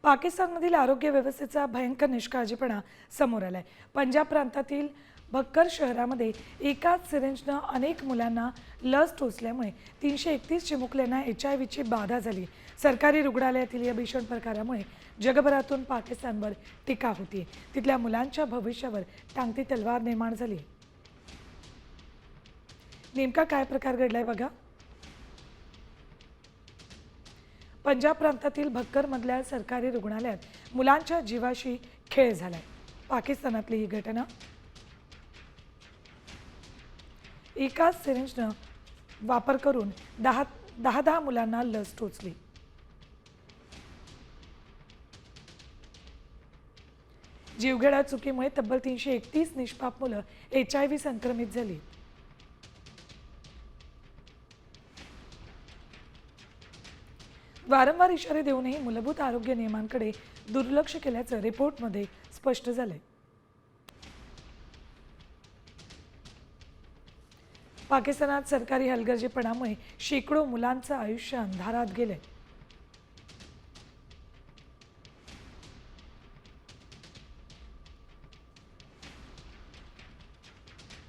पाकिस्तानमधील आरोग्य व्यवस्थेचा भयंकर निष्काळजीपणा समोर आलाय। पंजाब प्रांतातील बक्कर शहरामध्ये एकाच सिरिंजनं अनेक मुलांना लस टोचल्यामुळे 331 चिमुकल्यांना HIV ची बाधा झाली। सरकारी रुग्णालयातील या भीषण प्रकारामुळे जगभरातून पाकिस्तानवर टीका होती। तिथल्या मुलांच्या भविष्यावर टांगती तलवार निर्माण झाली। नेमका काय प्रकार घडलाय बघा। पंजाब प्रांतातील भक्करमधल्या सरकारी रुग्णालयात मुलांच्या जीवाशी खेळ झालाय। पाकिस्तानातली ही घटना। एकाच सिरिंजनं वापर करून दहा मुलांना लस टोचली। जीवघेण्या चुकीमुळे तब्बल 331 निष्पाप मुलं HIV संक्रमित झाली। वारंवार इशारे देऊनही मूलभूत आरोग्य नियमांकडे दुर्लक्ष केल्याचं रिपोर्टमध्ये स्पष्ट झालंय। पाकिस्तानात सरकारी हलगर्जीपणामुळे शेकडो मुलांचं आयुष्य अंधारात गेलंय।